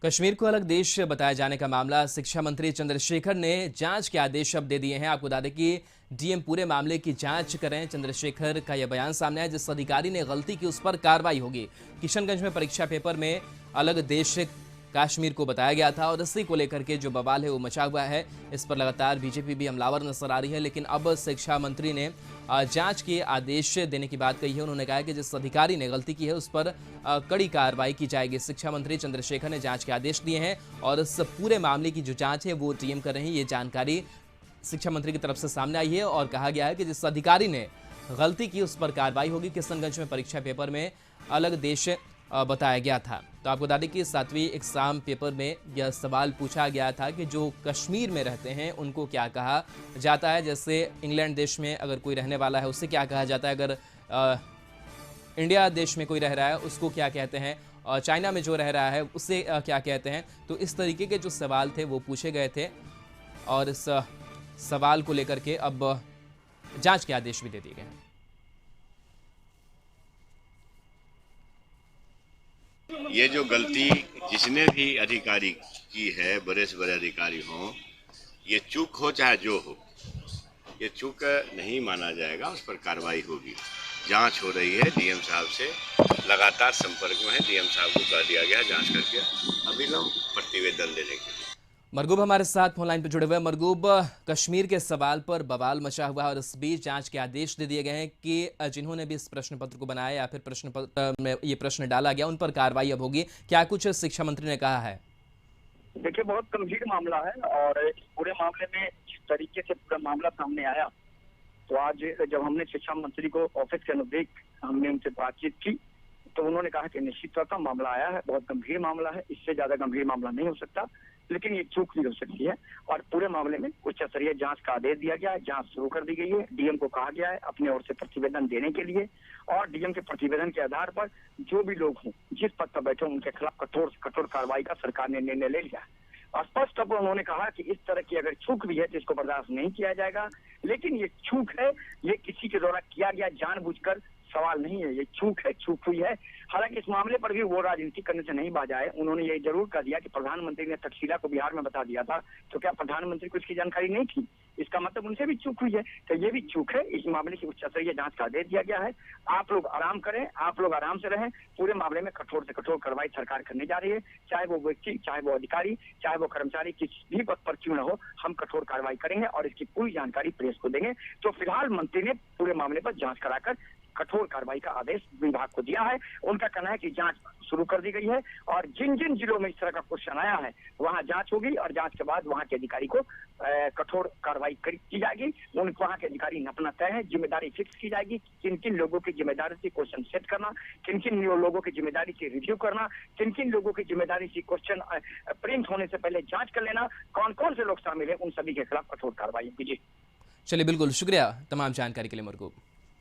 कश्मीर को अलग देश बताए जाने का मामला शिक्षा मंत्री चंद्रशेखर ने जांच के आदेश अब दे दिए हैं। आपको बता दें कि डीएम पूरे मामले की जांच करें। चंद्रशेखर का यह बयान सामने आया, जिस अधिकारी ने गलती की उस पर कार्रवाई होगी। किशनगंज में परीक्षा पेपर में अलग देश कश्मीर को बताया गया था और इसी को लेकर के जो बवाल है वो मचा हुआ है। इस पर लगातार बीजेपी भी हमलावर नजर आ रही है, लेकिन अब शिक्षा मंत्री ने जांच के आदेश देने की बात कही है। उन्होंने कहा कि जिस अधिकारी ने गलती की है उस पर कड़ी कार्रवाई की जाएगी। शिक्षा मंत्री चंद्रशेखर ने जांच के आदेश दिए हैं और इस पूरे मामले की जो जांच है वो डीएम कर रहे हैं। ये जानकारी शिक्षा मंत्री की तरफ से सामने आई है और कहा गया है कि जिस अधिकारी ने गलती की उस पर कार्रवाई होगी। किशनगंज में परीक्षा पेपर में अलग देश बताया गया था। तो आपको बता दें कि 7वीं एग्जाम पेपर में यह सवाल पूछा गया था कि जो कश्मीर में रहते हैं उनको क्या कहा जाता है। जैसे इंग्लैंड देश में अगर कोई रहने वाला है उससे क्या कहा जाता है, अगर इंडिया देश में कोई रह रहा है उसको क्या कहते हैं, और चाइना में जो रह रहा है उससे क्या कहते हैं। तो इस तरीके के जो सवाल थे वो पूछे गए थे और इस सवाल को लेकर के अब जांच के आदेश भी दे दिए गए हैं। ये जो गलती जिसने भी अधिकारी की है, बड़े से बड़े अधिकारी हों, ये चूक हो चाहे जो हो, ये चूक नहीं माना जाएगा, उस पर कार्रवाई होगी। जांच हो रही है, डीएम साहब से लगातार संपर्क में है। डीएम साहब को कह दिया गया जांच करके अभिलंब प्रतिवेदन देने के लिए। मरगूब हमारे साथ फोन लाइन पर जुड़े हुए हैं। मरगूब, कश्मीर के सवाल पर बवाल मचा हुआ है और इस बीच जांच के आदेश दे दिए गए हैं कि जिन्होंने भी इस प्रश्न पत्र को बनाया या फिर प्रश्न पत्र में ये प्रश्न डाला गया उन पर कार्रवाई अब होगी। क्या कुछ शिक्षा मंत्री ने कहा है? देखिए, बहुत गंभीर मामला है और इस पूरे मामले में जिस तरीके से पूरा मामला सामने आया, तो आज जब हमने शिक्षा मंत्री को ऑफिस के नजदीक हमने उनसे बातचीत की तो उन्होंने कहा कि निश्चित तौर पर मामला आया है, बहुत गंभीर मामला है, इससे ज्यादा गंभीर मामला नहीं हो सकता, लेकिन ये चूक भी हो सकती है। और पूरे मामले में उच्च स्तरीय जांच का आदेश दिया गया है, जांच शुरू कर दी गई है। डीएम को कहा गया है अपने ओर से प्रतिवेदन देने के लिए और डीएम के प्रतिवेदन के आधार पर जो भी लोग हों, जिस पद पर बैठे उनके खिलाफ कठोर से कठोर कार्रवाई का सरकार ने निर्णय ले लिया है। स्पष्ट तौर पर उन्होंने कहा कि इस तरह की अगर चूक भी है तो इसको बर्दाश्त नहीं किया जाएगा, लेकिन ये चूक है, ये किसी के द्वारा किया गया जानबूझकर सवाल नहीं है, ये चूक है, चूक हुई है। हालांकि इस मामले पर भी वो राजनीति करने से नहीं बाजा है। उन्होंने ये जरूर कह दिया कि प्रधानमंत्री ने तक्षशिला को बिहार में बता दिया था, तो क्या प्रधानमंत्री को इसकी जानकारी नहीं थी? इसका मतलब उनसे भी चूक हुई है। तो ये भी चूक है। इस मामले की उच्च स्तरीय जांच का आदेश दिया गया है। आप लोग आराम करें, आप लोग आराम से रहें। पूरे मामले में कठोर से कठोर कार्रवाई सरकार करने जा रही है। चाहे वो व्यक्ति, चाहे वो अधिकारी, चाहे वो कर्मचारी किसी भी पद पर क्यों न हो, हम कठोर कार्रवाई करेंगे और इसकी पूरी जानकारी प्रेस को देंगे। तो फिलहाल मंत्री ने पूरे मामले पर जांच कराकर कठोर कार्रवाई का आदेश विभाग को दिया है। उनका कहना है कि जांच शुरू कर दी गई है और जिन जिन जिलों में इस तरह का क्वेश्चन आया है वहां जांच होगी और जांच के बाद वहां के अधिकारी को कठोर कार्रवाई की जाएगी। उनको वहां के अधिकारी अपना तय है, जिम्मेदारी फिक्स की जाएगी। किन किन लोगों की जिम्मेदारी से क्वेश्चन सेट करना, किन किन लोगों की जिम्मेदारी से रिव्यू करना, किन किन लोगों की जिम्मेदारी से क्वेश्चन प्रिंट होने से पहले जांच कर लेना, कौन कौन से लोग शामिल है, उन सभी के खिलाफ कठोर कार्रवाई होगी। जी चलिए, बिल्कुल शुक्रिया तमाम जानकारी के लिए मरगूब।